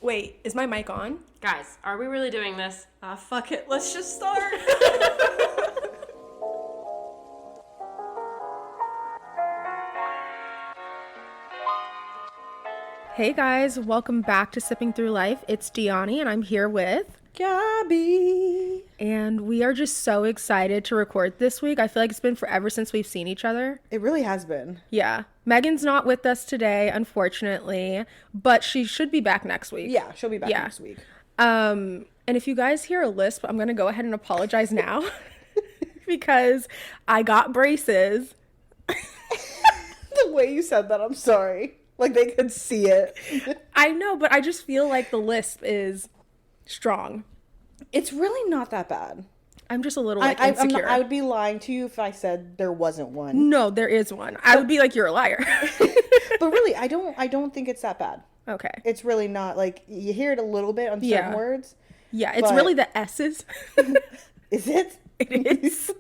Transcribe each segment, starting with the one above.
Wait, is my mic on? Guys, are we really doing this? Fuck it. Let's just start. Hey guys, welcome back to Sipping Through Life. It's DeAnni and I'm here with Gaby. And we are just so excited to record this week. I feel like it's been forever since we've seen each other. It really has been. Yeah. Megan's not with us today, unfortunately, but she should be back next week. Yeah, she'll be back next week. And if you guys hear a lisp, I'm going to go ahead and apologize now because I got braces. The way you said that, I'm sorry. Like they could see it. I know, but I just feel like the lisp is strong. It's really not that bad. I'm just a little insecure. I would be lying to you if I said there wasn't one. No, there is one. I would be like, you're a liar. But really, I don't think it's that bad. Okay. It's really not. Like, you hear it a little bit on certain words. Yeah, it's really the S's. Is it? It is.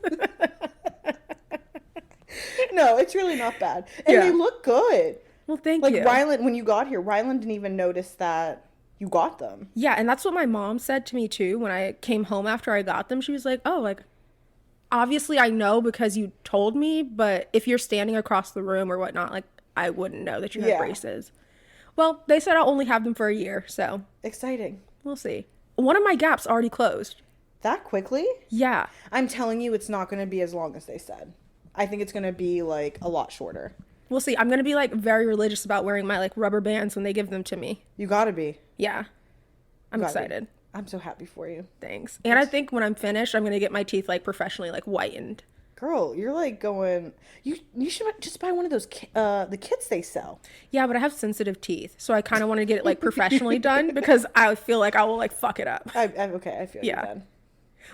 No, it's really not bad. And they look good. Well, thank you. Like, Rylan, when you got here, Rylan didn't even notice that you got them. Yeah, and that's what my mom said to me, too, when I came home after I got them. She was like, oh, like, obviously I know because you told me, but if you're standing across the room or whatnot, like, I wouldn't know that you had braces. Well, they said I'll only have them for a year, so. Exciting. We'll see. One of my gaps already closed. That quickly? Yeah. I'm telling you, it's not going to be as long as they said. I think it's going to be, like, a lot shorter. We'll see. I'm going to be, like, very religious about wearing my, like, rubber bands when they give them to me. You gotta be. Yeah. I'm excited. I'm so happy for you. Thanks. And I think when I'm finished, I'm going to get my teeth, like, professionally, like, whitened. Girl, you're, like, going... You should just buy one of those, the kits they sell. Yeah, but I have sensitive teeth, so I kind of want to get it, like, professionally done because I feel like I will, like, fuck it up. Okay, I feel you then.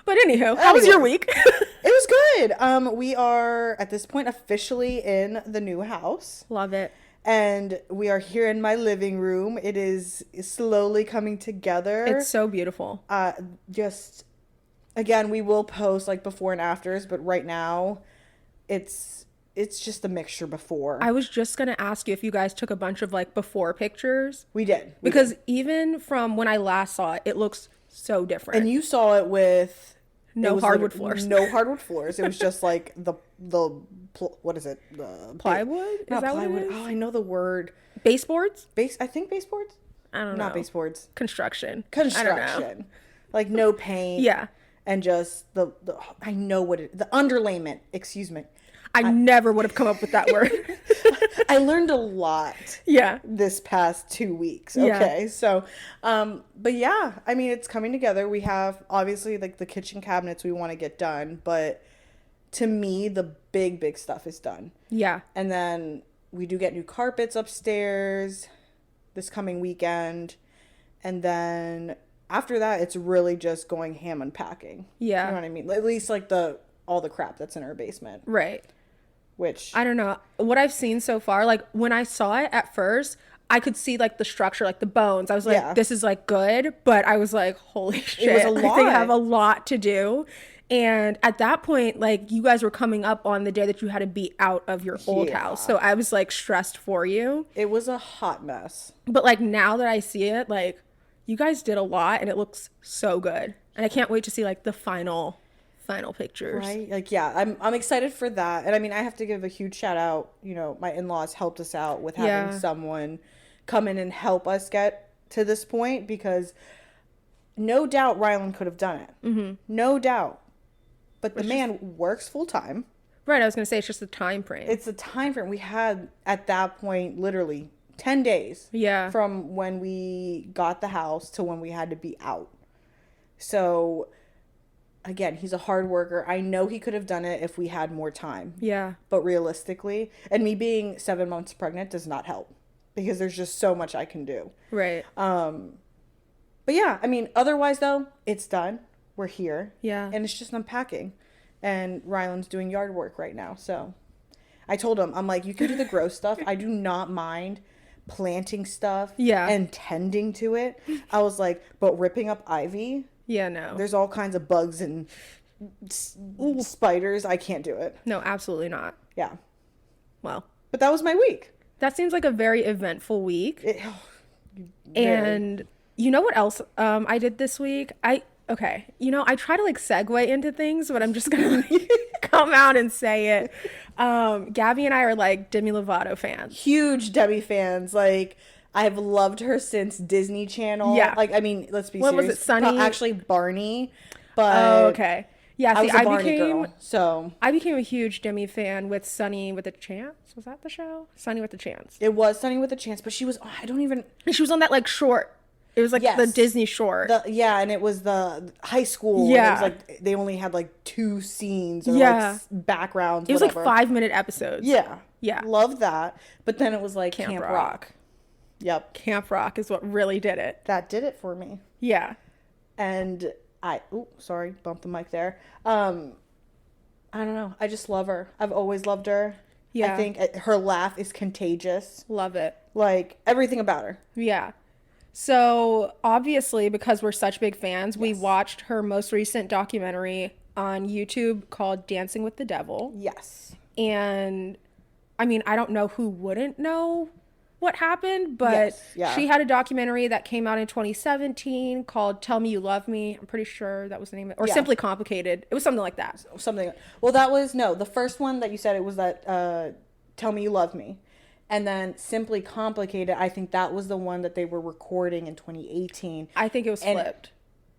But anywho, how was your week? It was good. We are, at this point, officially in the new house. Love it. And we are here in my living room. It is slowly coming together. It's so beautiful. Again, we will post, like, before and afters, but right now, it's just a mixture before. I was just going to ask you if you guys took a bunch of, like, before pictures. We did. Because even from when I last saw it, it looks so different. And you saw it with... No hardwood floors. No hardwood floors. It was just like what is it? Plywood? Not is that plywood. What it is? Oh, I know the word. Baseboards? I think baseboards? I don't know. Not baseboards. Construction. I don't know. Like no paint. Yeah. And just the I know what the underlayment, excuse me. I never would have come up with that word. I learned a lot. Yeah. This past 2 weeks. Okay. Yeah. So, but yeah, I mean, it's coming together. We have obviously like the kitchen cabinets we want to get done, but to me, the big stuff is done. Yeah. And then we do get new carpets upstairs this coming weekend. And then after that, it's really just going ham unpacking. Yeah. You know what I mean? At least like all the crap that's in our basement. Right. Which I don't know what I've seen so far. Like when I saw it at first, I could see like the structure, like the bones. I was like, this is like good. But I was like, holy shit. It was a lot. Like, they have a lot to do. And at that point, like you guys were coming up on the day that you had to be out of your old house. So I was like stressed for you. It was a hot mess. But like now that I see it, like you guys did a lot and it looks so good. And I can't wait to see like the final pictures. Right? Like, yeah, I'm excited for that. And I mean, I have to give a huge shout out. You know, my in-laws helped us out with having someone come in and help us get to this point because no doubt Rylan could have done it. Mm-hmm. No doubt. But the man works full time. Right. I was going to say it's just the time frame. It's the time frame. We had at that point literally 10 days. Yeah. From when we got the house to when we had to be out. So... Again, he's a hard worker. I know he could have done it if we had more time. Yeah. But realistically, and me being 7 months pregnant does not help because there's just so much I can do. Right. But yeah, I mean, otherwise though, it's done. We're here. Yeah. And it's just unpacking. And Rylan's doing yard work right now. So I told him, I'm like, you can do the gross stuff. I do not mind planting stuff and tending to it. I was like, but ripping up ivy... Yeah, no. There's all kinds of bugs and spiders. I can't do it. No, absolutely not. Yeah. Well. But that was my week. That seems like a very eventful week. Very. And You know what else I did this week? Okay. You know, I try to like segue into things, but I'm just gonna like, come out and say it. Gaby and I are like Demi Lovato fans. Huge Demi fans. Like, I've loved her since Disney Channel. Yeah. Like, I mean, let's be what serious. Was it, Sunny? Actually, Barney. But oh, okay. Yeah, see, I was a Barney girl, so I became a huge Demi fan with Sunny with a Chance. Was that the show? Sunny with a Chance. It was Sunny with a Chance, but she was She was on that like short. It was like the Disney short. And it was the high school. Yeah. It was like they only had like 2 scenes or like backgrounds. It was like 5-minute episodes. Yeah. Yeah. Loved that. But then it was like Camp Rock. Yep. Camp Rock is what really did it. That did it for me. Yeah. And sorry, bumped the mic there. I don't know. I just love her. I've always loved her. Yeah. I think her laugh is contagious. Love it. Like, everything about her. Yeah. So, obviously, because we're such big fans, we watched her most recent documentary on YouTube called Dancing with the Devil. Yes. And, I mean, I don't know who wouldn't know what happened, but she had a documentary that came out in 2017 called Tell Me You Love Me. I'm pretty sure that was the name of it. Or Simply Complicated. It was something like that. Well, that was, the first one that you said, it was that Tell Me You Love Me. And then Simply Complicated, I think that was the one that they were recording in 2018. I think it was flipped.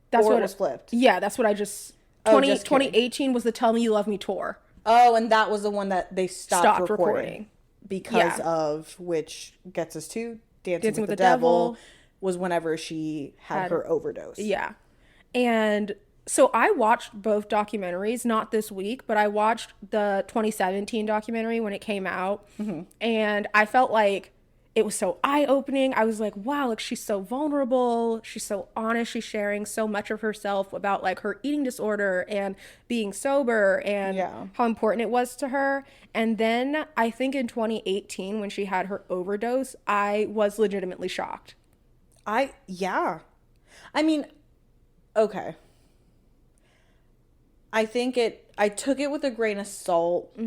That's what it was flipped. Yeah, that's what I just... 2018 was the Tell Me You Love Me tour. Oh, and that was the one that they stopped recording. Because of, which gets us to Dancing with the Devil, was whenever she had her overdose. Yeah. And so I watched both documentaries, not this week, but I watched the 2017 documentary when it came out. Mm-hmm. And I felt like it was so eye-opening. I was like, wow, like she's so vulnerable. She's so honest. She's sharing so much of herself about like her eating disorder and being sober and how important it was to her. And then I think in 2018, when she had her overdose, I was legitimately shocked. I mean, okay. I think I took it with a grain of salt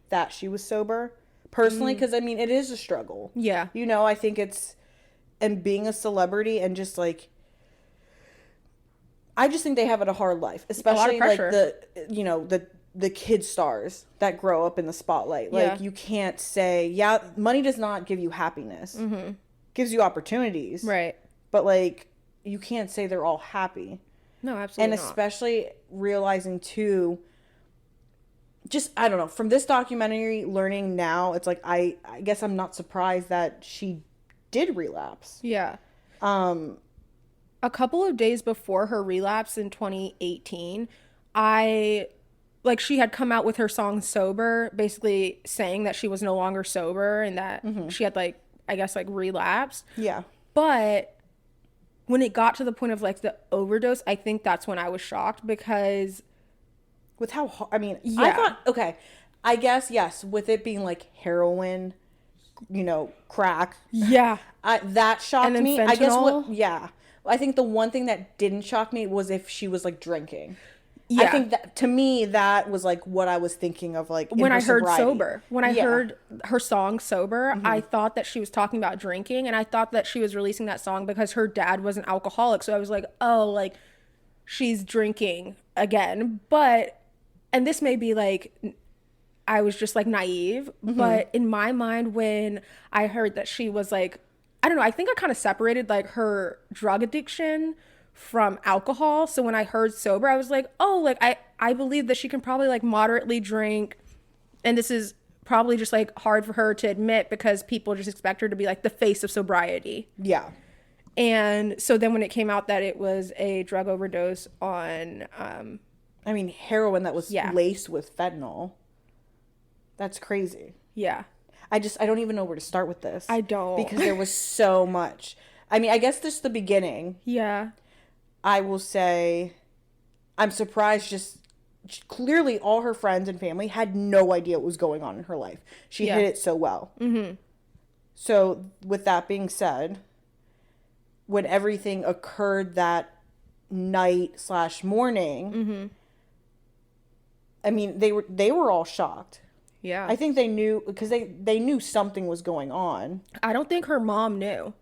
that she was sober. Personally, because, I mean, it is a struggle. Yeah. You know, I think and being a celebrity and just, like, I just think they have it a hard life. Especially, like, the kid stars that grow up in the spotlight. Like, you can't say, money does not give you happiness. Mm-hmm. Gives you opportunities. Right. But, like, you can't say they're all happy. No, absolutely not. And especially realizing, too... just, I don't know, from this documentary, learning now, it's like, I guess I'm not surprised that she did relapse. Yeah. A couple of days before her relapse in 2018, she had come out with her song Sober, basically saying that she was no longer sober and that she had, like, I guess, like, relapsed. Yeah. But when it got to the point of, like, the overdose, I think that's when I was shocked because... with how hard, I mean, I thought, okay, I guess, yes, with it being like heroin, crack. Yeah. That shocked me. Fentanyl. I guess I think the one thing that didn't shock me was if she was like drinking. Yeah. I think that, to me, that was like what I was thinking of, like, when I heard sober. When I heard her song Sober, I thought that she was talking about drinking, and I thought that she was releasing that song because her dad was an alcoholic. So I was like, oh, like, she's drinking again. But... and this may be like, I was just like naive, but in my mind, when I heard that she was like, I don't know, I think I kind of separated like her drug addiction from alcohol. So when I heard sober, I was like, oh, like I believe that she can probably like moderately drink. And this is probably just like hard for her to admit because people just expect her to be like the face of sobriety. Yeah. And so then when it came out that it was a drug overdose on, I mean, heroin that was laced with fentanyl. That's crazy. Yeah. I don't even know where to start with this. I don't. Because there was so much. I mean, I guess this is the beginning. Yeah. I will say, I'm surprised clearly all her friends and family had no idea what was going on in her life. She hid it so well. Mm-hmm. So, with that being said, when everything occurred that night/morning, I mean, they were all shocked. Yeah. I think they knew, because they knew something was going on. I don't think her mom knew.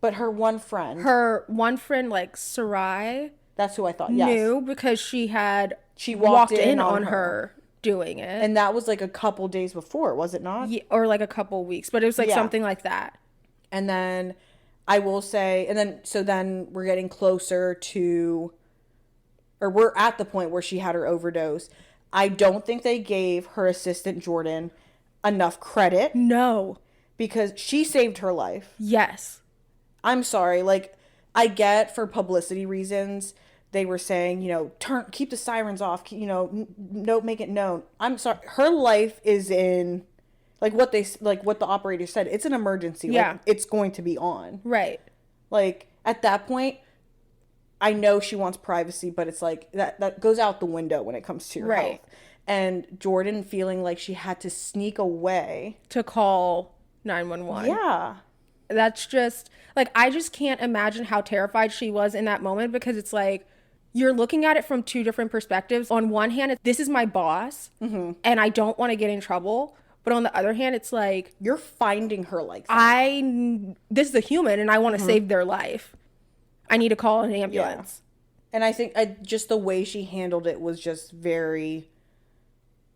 But her one friend, like Sarai, that's who I thought. Yes, knew because she walked in on her doing it, and that was like a couple days before, was it not? Yeah, or like a couple weeks, but it was like something like that. And then I will say, so then we're getting closer to, or we're at the point where she had her overdose. I don't think they gave her assistant Jordan enough credit. No. Because she saved her life. Yes. I'm sorry. Like, I get for publicity reasons, they were saying, keep the sirens off, make it known. I'm sorry. Her life is in, like what the operator said, it's an emergency. Yeah. Like, it's going to be on. Right. Like, at that point, I know she wants privacy, but it's like that goes out the window when it comes to your health. And Jordan feeling like she had to sneak away to call 911. Yeah. That's just like, I just can't imagine how terrified she was in that moment, because it's like you're looking at it from two different perspectives. On one hand, this is my boss, and I don't want to get in trouble. But on the other hand, it's like, you're finding her like that. This is a human and I want to save their life. I need to call an ambulance. Yeah. And I think just the way she handled it was just very,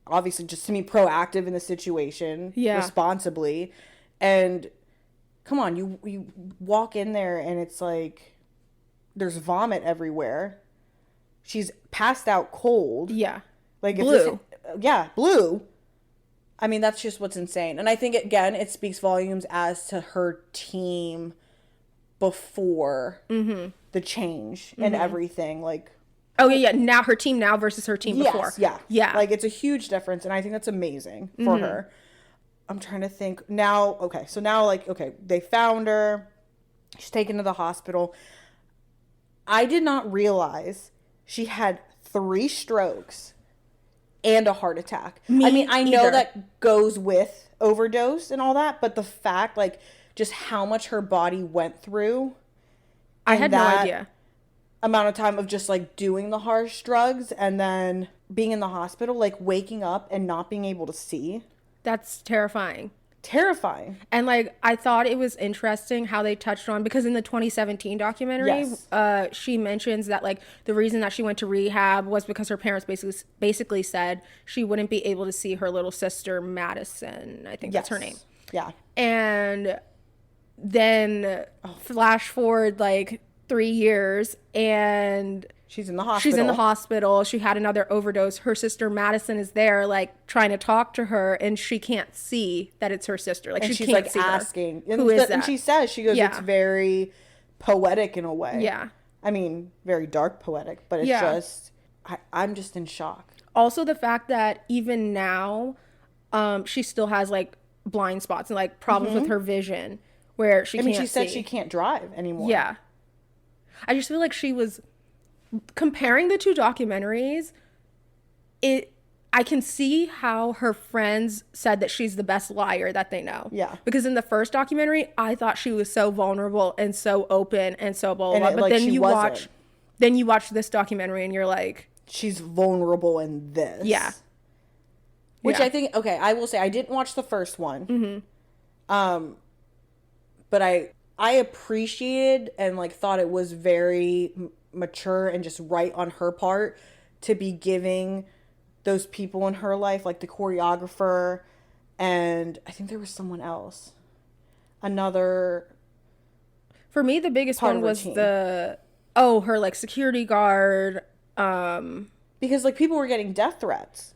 obviously, just to me, proactive in the situation. Yeah. Responsibly. And come on, you walk in there and it's like, there's vomit everywhere. She's passed out cold. Yeah. Like, blue. Blue. I mean, that's just what's insane. And I think, again, it speaks volumes as to her team before the change and everything. Like, oh, yeah. Now her team now versus her team before. Yeah. Like, it's a huge difference. And I think that's amazing for her. I'm trying to think now. Okay. So now, they found her. She's taken to the hospital. I did not realize she had 3 strokes and a heart attack. I know that goes with overdose and all that, but the fact, just how much her body went through. I had no idea. Amount of time of just, doing the harsh drugs and then being in the hospital, waking up and not being able to see. That's terrifying. Terrifying. And, I thought it was interesting how they touched on, because in the 2017 documentary, she mentions that, the reason that she went to rehab was because her parents basically said she wouldn't be able to see her little sister, Madison. I think that's her name. Yeah. And then flash forward, 3 years, and she's in the hospital. She had another overdose. Her sister Madison is there, trying to talk to her, and she can't see that it's her sister. And she can't see asking, who is that? And she says, it's very poetic in a way. Yeah. I mean, very dark poetic, but it's just, I'm just in shock. Also, the fact that even now, she still has blind spots and problems with her vision, where she can't see. She said she can't drive anymore. Yeah. I just feel like she was, comparing the two documentaries, I can see how her friends said that she's the best liar that they know. Yeah. Because in the first documentary, I thought she was so vulnerable and so open and so blah, blah, blah. But then you watch this documentary and you're like, she's vulnerable in this. Yeah. Which I think, I will say, I didn't watch the first one. But I appreciated and thought it was very mature and just right on her part to be giving those people in her life, the choreographer, and I think there was someone else. For me, the biggest one was her security guard. Because people were getting death threats.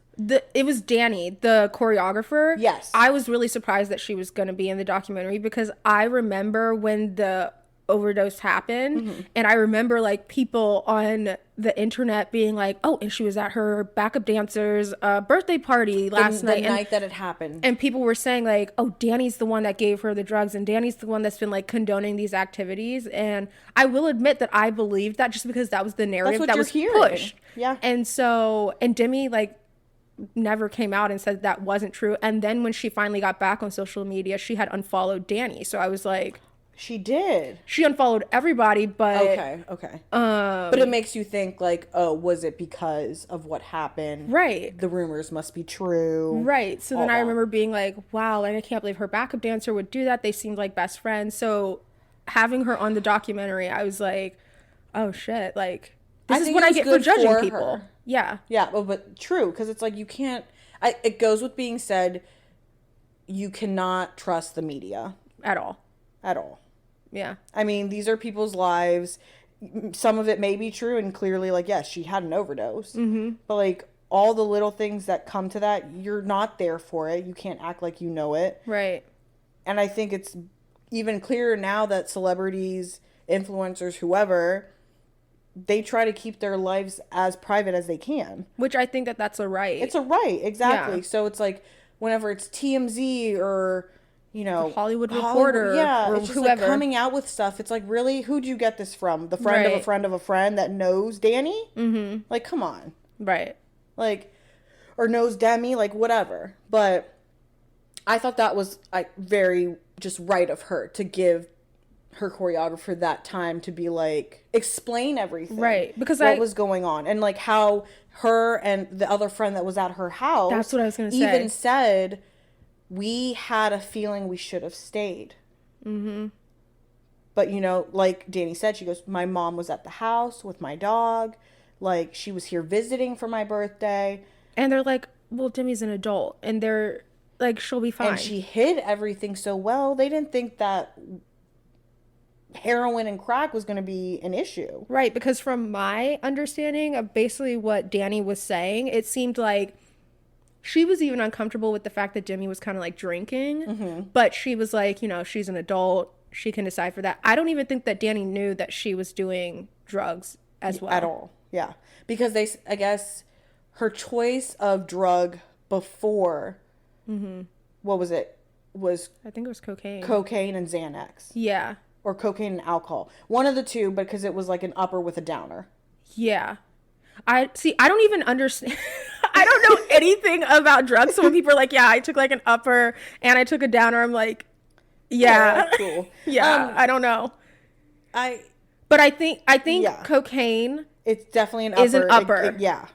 It was DeAnni, the choreographer. Yes. I was really surprised that she was going to be in the documentary, because I remember when the overdose happened, and I remember people on the internet being like, oh, and she was at her backup dancer's birthday party last night. The night that it happened. And people were saying oh, DeAnni's the one that gave her the drugs, and DeAnni's the one that's been condoning these activities. And I will admit that I believed that, just because that was the narrative that was pushed. Yeah. And so, and Demi never came out and said that wasn't true. And then when she finally got back on social media, she had unfollowed DeAnni. So I was like, she did. She unfollowed everybody, but okay. But it makes you think oh, was it because of what happened? Right. The rumors must be true. Right. So then I remember being like, wow, I can't believe her backup dancer would do that. They seemed like best friends. So having her on the documentary, I was like, oh shit, like this is what I get for judging people. Yeah. Yeah, but true, because it's like you can't, it goes with being said, you cannot trust the media. At all. At all. Yeah. I mean, these are people's lives. Some of it may be true, and clearly, like, yes, she had an overdose. Mm-hmm. But, like, all the little things that come to that, you're not there for it. You can't act like you know it. Right. And I think it's even clearer now that celebrities, influencers, whoever, they try to keep their lives as private as they can. Which I think that's a right. It's a right, exactly. Yeah. So it's like, whenever it's TMZ or, you know, the Hollywood Reporter, yeah, or it's just whoever, like coming out with stuff. It's like, really, who'd you get this from? The friend of a friend of a friend that knows Danny? Mm-hmm. Like, come on. Right. Like, or knows Demi, like, whatever. But I thought that was very just right of her to give her choreographer that time to be like, explain everything. Right. Because what was going on. And like how her and the other friend that was at her house. That's what I was going to say. Even said, we had a feeling we should have stayed. Mm-hmm. But, you know, like Danny said, she goes, my mom was at the house with my dog. Like, she was here visiting for my birthday. And they're like, well, Demi's an adult. And they're like, she'll be fine. And she hid everything so well. They didn't think that heroin and crack was going to be an issue. Right. Because from my understanding of basically what Danny was saying, it seemed like she was even uncomfortable with the fact that Demi was kind of like drinking. Mm-hmm. But she was like, you know, she's an adult. She can decide for that. I don't even think that Danny knew that she was doing drugs as well. At all. Yeah. Because I guess her choice of drug before, what was it? I think it was cocaine. Cocaine and Xanax. Yeah. Or cocaine and alcohol. One of the two, because it was like an upper with a downer. Yeah. I don't even understand. I don't know anything about drugs. So when people are like, yeah, I took like an upper and I took a downer, I'm like, yeah. Cool. Yeah, I don't know. But I think cocaine. It's definitely an upper. Is an upper. Yeah.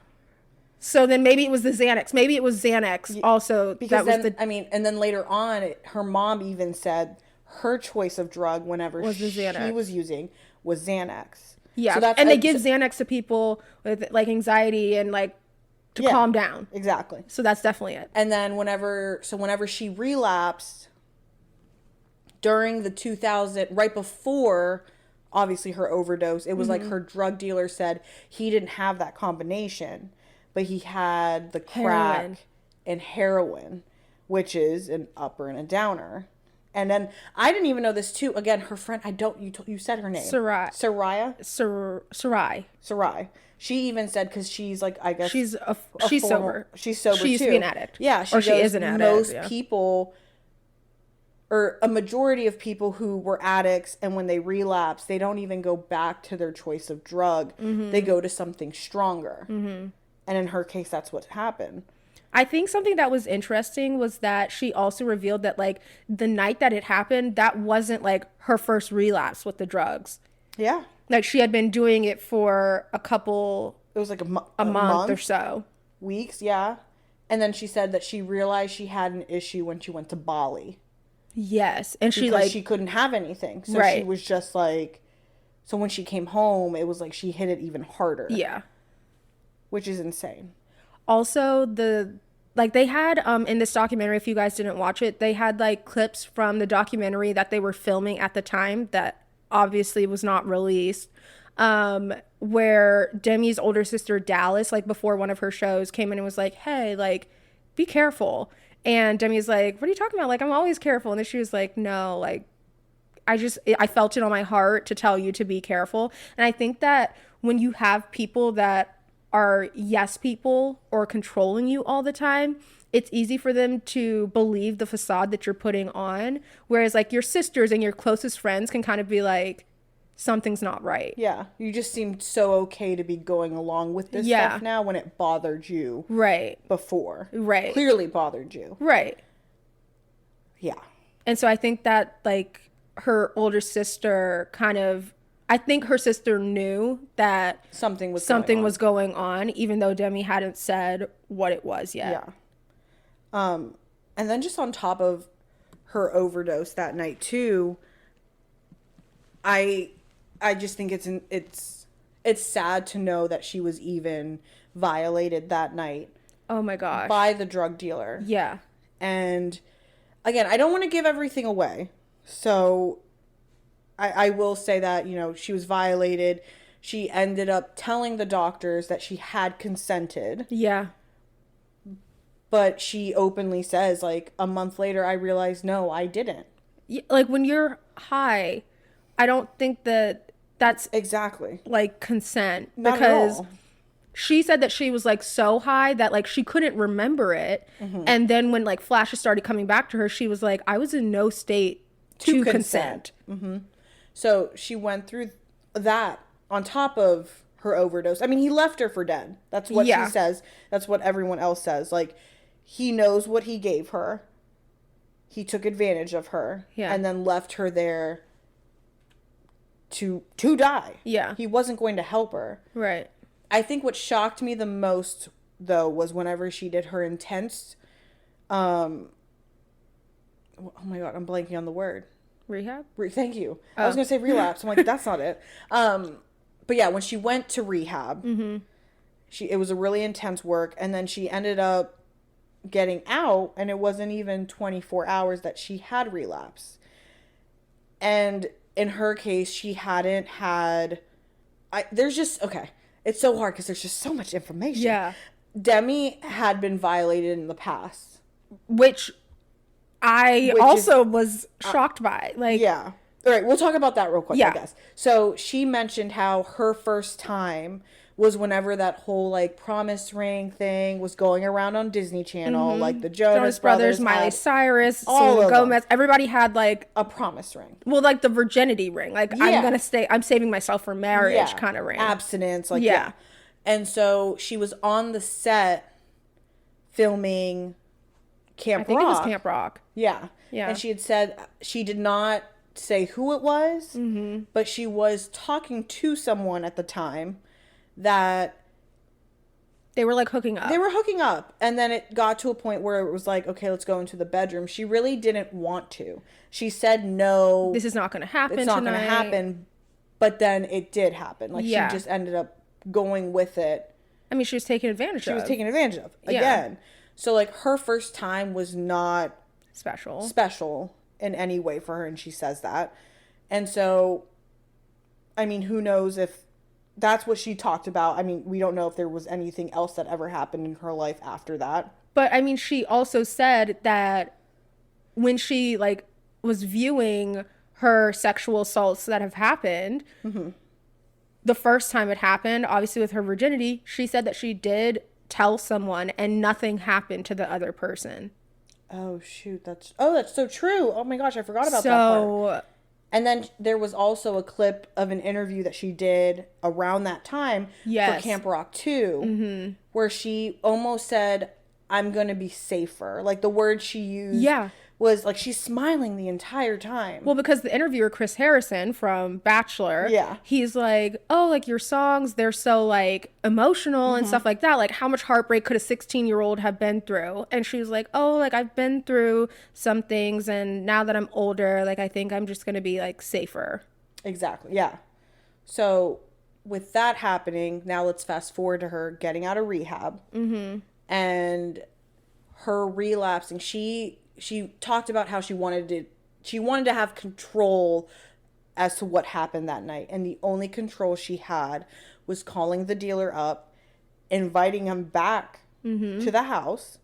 So then maybe it was the Xanax. Maybe it was Xanax also. Because and then later on, her mom even said her choice of drug whenever she was using was Xanax. Yeah. So and they give Xanax to people with like anxiety and like to calm down. Exactly. So that's definitely it. And then whenever she relapsed during the 2000, right before obviously her overdose, it was like her drug dealer said he didn't have that combination, but he had the crack and heroin, which is an upper and a downer. And then I didn't even know this too. Again, her friend, you said her name. Sarai. She even said, because she's like, I guess she's sober. She's sober too. She used to be an addict. Yeah, she is an addict. Most people, or a majority of people who were addicts, and when they relapse, they don't even go back to their choice of drug. Mm-hmm. They go to something stronger. Mm-hmm. And in her case, that's what happened. I think something that was interesting was that she also revealed that, like, the night that it happened, that wasn't, like, her first relapse with the drugs. Yeah. Like, she had been doing it for a couple... It was like a month or so. Weeks, yeah. And then she said that she realized she had an issue when she went to Bali. Yes. And she couldn't have anything. So she was just like... So when she came home, it was like she hit it even harder. Yeah. Which is insane. Also, they had, in this documentary, if you guys didn't watch it, they had, like, clips from the documentary that they were filming at the time that obviously was not released, where Demi's older sister, Dallas, like, before one of her shows, came in and was like, hey, like, be careful. And Demi's like, what are you talking about? Like, I'm always careful. And then she was like, no, like, I felt it on my heart to tell you to be careful. And I think that when you have people that are yes people or controlling you all the time, it's easy for them to believe the facade that you're putting on, whereas like your sisters and your closest friends can kind of be like, something's not right. Yeah, you just seemed so okay to be going along with this stuff now when it bothered you before. Clearly bothered you. Yeah. And so I think that like her older sister I think her sister knew that something was going on, even though Demi hadn't said what it was yet. Yeah. And then just on top of her overdose that night too, I just think it's sad to know that she was even violated that night. Oh my gosh. By the drug dealer. Yeah. And again, I don't want to give everything away. So I will say that, you know, she was violated. She ended up telling the doctors that she had consented. Yeah. But she openly says, like, a month later, I realized, no, I didn't. Like, when you're high, I don't think that that's... Exactly. Like, consent. Not because at all. She said that she was, like, so high that, like, she couldn't remember it. Mm-hmm. And then when, like, flashes started coming back to her, she was like, I was in no state to consent. Mm-hmm. So she went through that on top of her overdose. I mean, he left her for dead. That's what she says. That's what everyone else says. Like, he knows what he gave her. He took advantage of her. Yeah. And then left her there to die. Yeah. He wasn't going to help her. Right. I think what shocked me the most, though, was whenever she did her intense... oh my God, I'm blanking on the word. Rehab? Thank you. Oh. I was going to say relapse. I'm like, that's not it. But yeah, when she went to rehab, mm-hmm. It was a really intense work. And then she ended up getting out, and it wasn't even 24 hours that she had relapse. And in her case, she hadn't had... Okay. It's so hard because there's just so much information. Yeah. Demi had been violated in the past. Which I also was shocked by. Like, yeah. All right, we'll talk about that real quick, I guess. So she mentioned how her first time was whenever that whole, like, promise ring thing was going around on Disney Channel. Mm-hmm. Like, the Jonas Brothers, Miley Cyrus, Selena Gomez. Everybody had, like... a promise ring. Well, like, the virginity ring. Like, I'm saving myself for marriage kind of ring. Abstinence. Like, yeah. And so she was on the set filming Camp Rock. I think it was Camp Rock. Yeah. Yeah. And she had said she did not say who it was, mm-hmm. but she was talking to someone at the time that they were like hooking up. They were hooking up. And then it got to a point where it was like, okay, let's go into the bedroom. She really didn't want to. She said, no. This is not going to happen. It's not going to happen. But then it did happen. Like, she just ended up going with it. I mean, she was taken advantage of. She was taken advantage of. Again. So, like, her first time was not special in any way for her. And she says that. And so, I mean, who knows if that's what she talked about. I mean, we don't know if there was anything else that ever happened in her life after that. But, I mean, she also said that when she, like, was viewing her sexual assaults that have happened, mm-hmm. the first time it happened, obviously with her virginity, she said that she did tell someone and nothing happened to the other person. Oh, shoot. That's so true. Oh, my gosh. I forgot about that part. And then there was also a clip of an interview that she did around that time for Camp Rock 2, mm-hmm. where she almost said, I'm going to be safer. Like, the word she used was, like, she's smiling the entire time. Well, because the interviewer, Chris Harrison from Bachelor, he's like, oh, like, your songs, they're so, like, emotional mm-hmm. and stuff like that. Like, how much heartbreak could a 16-year-old have been through? And she was like, oh, like, I've been through some things, and now that I'm older, like, I think I'm just going to be, like, safer. Exactly, yeah. So, with that happening, now let's fast forward to her getting out of rehab. Mm-hmm. And her relapsing. She talked about how she wanted to have control as to what happened that night. And the only control she had was calling the dealer up, inviting him back mm-hmm. to the house.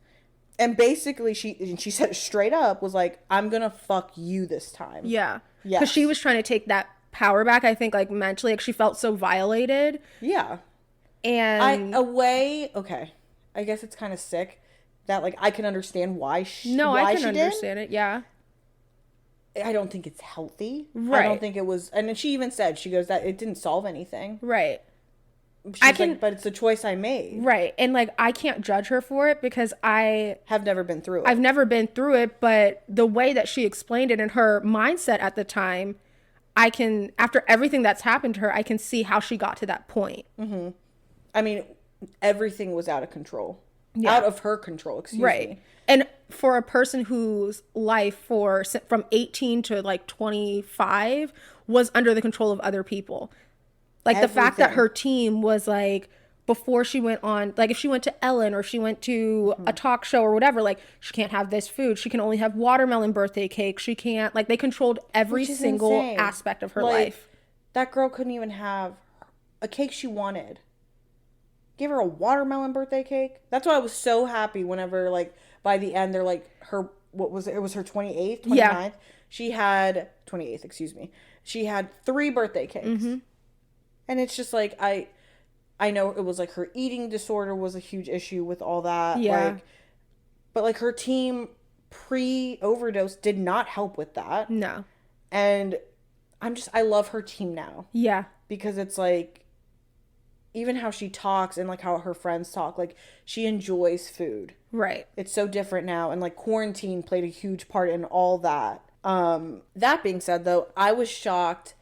And basically she said it straight up, was like, I'm going to fuck you this time. Yeah. Yeah. Because she was trying to take that power back, I think, like, mentally. Like, she felt so violated. Yeah. And... okay. I guess it's kind of sick that, like, I can understand why she understand it, yeah. I don't think it's healthy. Right. I don't think it was, and then she even said, she goes, that it didn't solve anything. Right. But it's a choice I made. Right. And, like, I can't judge her for it because I have never been through it. I've never been through it, but the way that she explained it and her mindset at the time, after everything that's happened to her, I can see how she got to that point. Mm-hmm. I mean, everything was out of control. Yeah. Out of her control, excuse me. And for a person whose life from 18 to, like, 25 was under the control of other people. Like the fact that her team was like, before she went on, like if she went to Ellen or if she went to a talk show or whatever, like she can't have this food. She can only have watermelon birthday cake. She can't, like they controlled every single aspect of her life. That girl couldn't even have a cake she wanted. Give her a watermelon birthday cake. That's why I was so happy whenever, like, by the end, they're like, her, what was it? It was her 28th, 29th. Yeah. She had, 28th, excuse me. She had 3 birthday cakes. Mm-hmm. And it's just like, I know it was like her eating disorder was a huge issue with all that. Yeah. Like, but like her team pre-overdose did not help with that. No. And I love her team now. Yeah. Because it's like, even how she talks and like how her friends talk, like she enjoys food. Right. It's so different now. And like quarantine played a huge part in all that. That being said though, I was shocked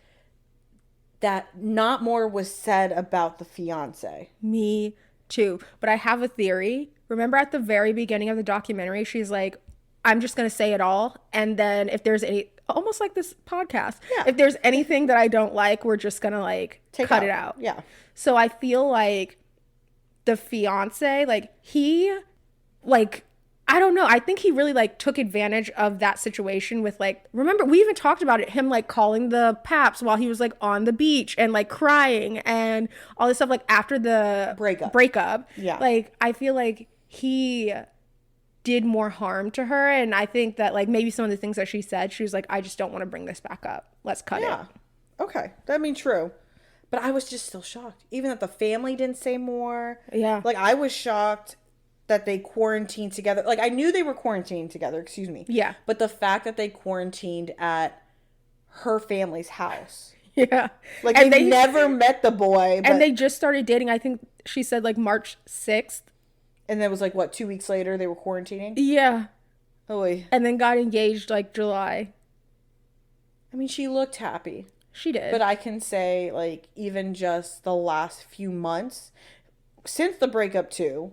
that not more was said about the fiance. Me too. But I have a theory. Remember at the very beginning of the documentary, she's like, I'm just going to say it all. And then if there's any, almost like this podcast, if there's anything that I don't like, we're just going to like cut it out. Yeah. So I feel like the fiance, like he, like, I don't know. I think he really like took advantage of that situation with like, remember we even talked about it, him like calling the Paps while he was like on the beach and like crying and all this stuff like after the breakup. Yeah. Like I feel like he did more harm to her. And I think that like maybe some of the things that she said, she was like, I just don't want to bring this back up. Let's cut it. Okay. That'd be true. But I was just still shocked. Even that the family didn't say more. Yeah. Like I was shocked that they quarantined together. Like I knew they were quarantining together, excuse me. Yeah. But the fact that they quarantined at her family's house. Yeah. Like and they never met the boy. And they just started dating, I think she said like March 6th. And that was like, what, 2 weeks later they were quarantining? Yeah. Oy. And then got engaged like July. I mean, she looked happy. She did. But I can say like even just the last few months, since the breakup too,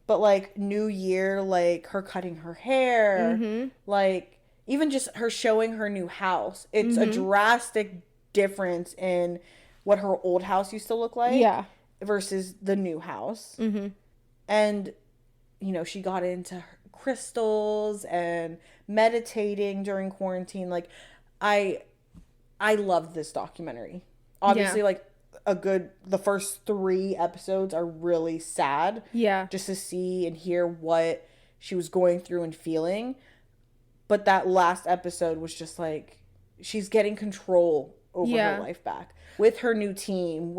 but, like, New Year, like, her cutting her hair, like, even just her showing her new house. It's a drastic difference in what her old house used to look like versus the new house. Mm-hmm. And, you know, she got into crystals and meditating during quarantine. Like, I loved this documentary. Obviously, like, the first 3 episodes are really sad. Yeah. Just to see and hear what she was going through and feeling. But that last episode was just like, she's getting control over her life back. With her new team,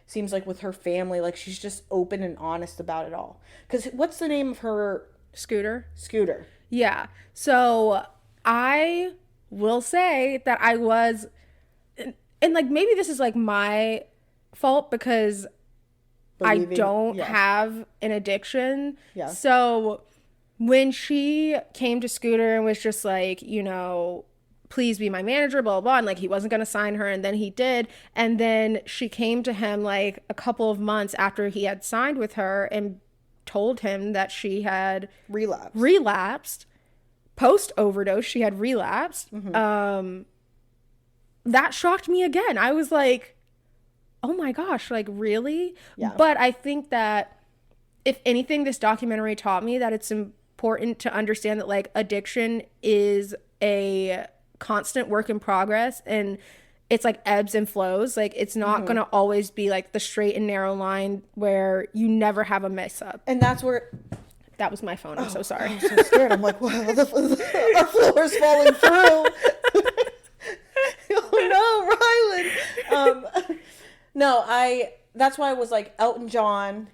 seems like with her family. Like, she's just open and honest about it all. Because what's the name of her? Scooter. Yeah. So, I will say that I was, and like, maybe this is like my fault because I don't have an addiction. Yeah. So when she came to Scooter and was just like, you know, please be my manager, blah, blah, blah, and like he wasn't going to sign her, and then he did. And then she came to him like a couple of months after he had signed with her and told him that she had relapsed. Post overdose, she had relapsed. Mm-hmm. That shocked me again. I was like, oh my gosh, like really? Yeah. But I think that if anything, this documentary taught me that it's important to understand that like addiction is a constant work in progress, and it's like ebbs and flows. Like it's not going to always be like the straight and narrow line where you never have a mess up. And that's where... That was my phone. I'm so sorry. I'm so scared. I'm like, wow, our floor's falling through. Oh no, Rylan. No, that's why I was like Elton John.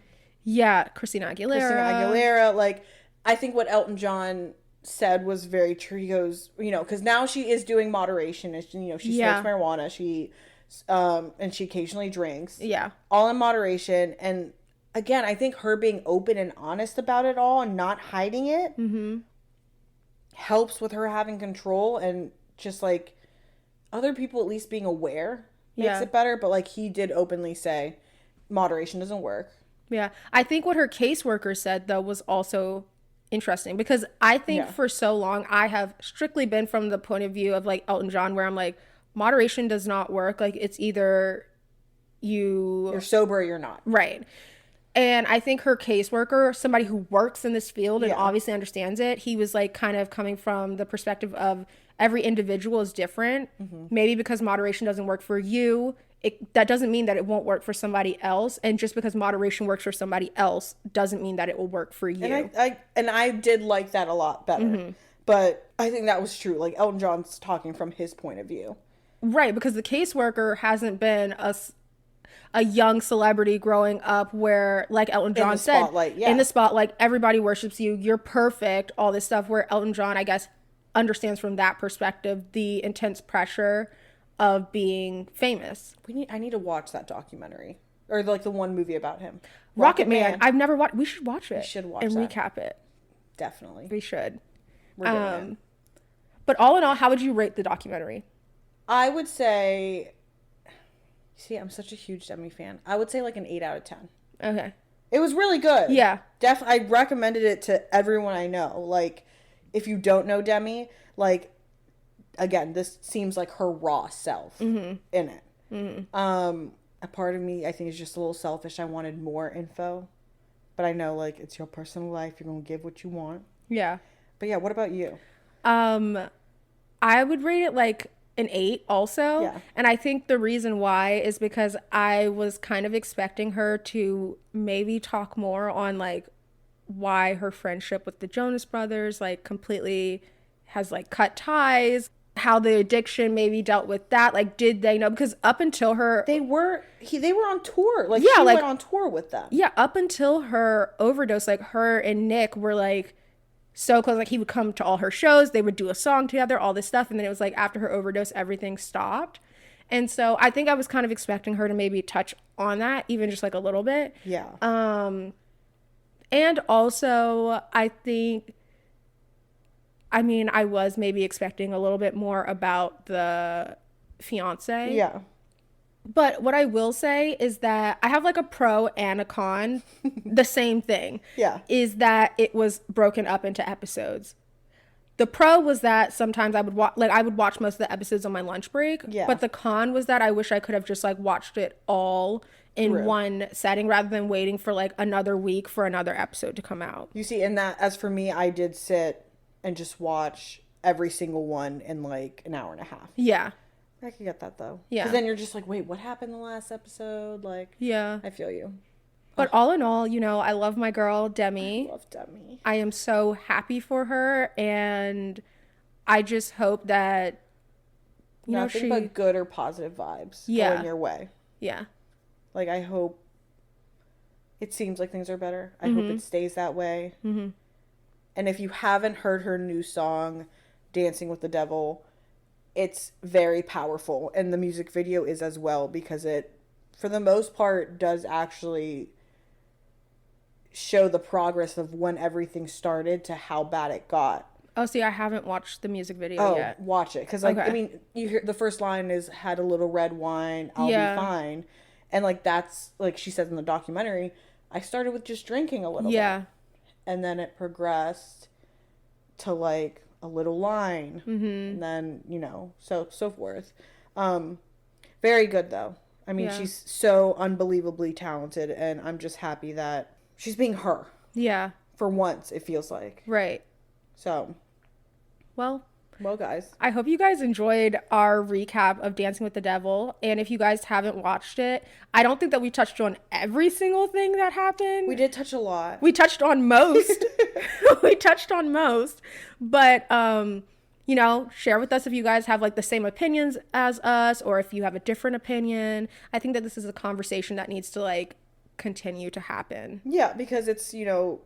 Yeah, Christina Aguilera. Like, I think what Elton John said was very true. He goes, you know, because now she is doing moderation. And, you know, she smokes marijuana. And she occasionally drinks. Yeah. All in moderation. And again, I think her being open and honest about it all and not hiding it helps with her having control, and just like other people at least being aware makes it better. But like he did openly say moderation doesn't work. Yeah. I think what her caseworker said though was also interesting, because I think for so long I have strictly been from the point of view of like Elton John, where I'm like, moderation does not work. Like, it's either you're sober or you're not. Right. And I think her caseworker, somebody who works in this field and obviously understands it, he was like kind of coming from the perspective of every individual is different. Maybe because moderation doesn't work for you, that doesn't mean that it won't work for somebody else. And just because moderation works for somebody else doesn't mean that it will work for you. And I did like that a lot better. But I think that was true. Like, Elton John's talking from his point of view. Right, because the caseworker hasn't been a young celebrity growing up where, like Elton John said, in the spotlight, everybody worships you, you're perfect, all this stuff, where Elton John, I guess, understands from that perspective the intense pressure of being famous. I need to watch that documentary, or like the one movie about him, Rocket Man. I've never watched. We should watch it. We should watch and that. Recap it. Definitely, we should. We're doing it. But all in all, how would you rate the documentary? I would say, see, I'm such a huge Demi fan. I would say like an 8 out of 10. Okay. It was really good. Yeah. I recommended it to everyone I know. Like, if you don't know Demi, like, again, this seems like her raw self in it. A part of me, I think, is just a little selfish. I wanted more info. But I know, like, it's your personal life. You're going to give what you want. Yeah. But yeah, what about you? I would rate it like an 8 also. Yeah. And I think the reason why is because I was kind of expecting her to maybe talk more on like why her friendship with the Jonas Brothers like completely has like cut ties, how the addiction maybe dealt with that. Like, did they know? Because up until her, they were on tour. Like, she went on tour with them. Yeah, up until her overdose, like her and Nick were like so close. Like, he would come to all her shows, they would do a song together, all this stuff, and then it was like after her overdose everything stopped. And so I think I was kind of expecting her to maybe touch on that even just like a little bit. Yeah. And also I think, I mean, I was maybe expecting a little bit more about the fiance. Yeah. But what I will say is that I have like a pro and a con. The same thing. Yeah. Is that it was broken up into episodes. The pro was that sometimes I would watch most of the episodes on my lunch break. Yeah. But the con was that I wish I could have just like watched it all in one setting rather than waiting for like another week for another episode to come out. You see, and that, as for me, I did sit and just watch every single one in like an hour and a half. Yeah. I could get that though. Yeah. Because then you're just like, wait, what happened the last episode? Like, yeah. I feel you. But all in all, you know, I love my girl, Demi. I love Demi. I am so happy for her, and I just hope that, you know, nothing but good or positive vibes going your way. Yeah. Like, I hope it seems like things are better. I hope it stays that way. And if you haven't heard her new song, Dancing with the Devil, it's very powerful. And the music video is as well, because it, for the most part, does actually show the progress of when everything started to how bad it got. Oh, see, I haven't watched the music video yet. Watch it. Because, like, I mean, you hear the first line is, had a little red wine, I'll be fine. And, like, that's, like she says in the documentary, I started with just drinking a little bit. And then it progressed to, like, a little line. And then, you know, so forth. Very good, though. I mean, she's so unbelievably talented, and I'm just happy that she's being her. Yeah. For once, it feels like. Right. So. Well, guys. I hope you guys enjoyed our recap of Dancing with the Devil. And if you guys haven't watched it, I don't think that we touched on every single thing that happened. We did touch a lot. We touched on most. But, you know, share with us if you guys have like the same opinions as us, or if you have a different opinion. I think that this is a conversation that needs to like continue to happen. Yeah, because it's, you know,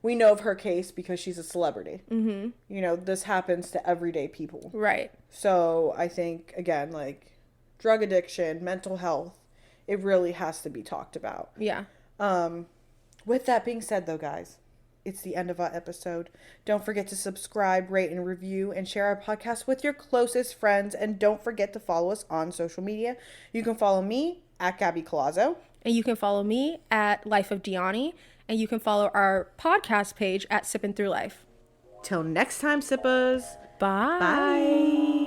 we know of her case because she's a celebrity. You know, this happens to everyday people. Right. So I think, again, like drug addiction, mental health, it really has to be talked about. Yeah. With that being said, though, guys, it's the end of our episode. Don't forget to subscribe, rate, and review, and share our podcast with your closest friends. And don't forget to follow us on social media. You can follow me at Gaby Colazzo. And you can follow me at Life of DeAnni. And you can follow our podcast page at Sippin' Through Life. Till next time, Sippers. Bye. Bye.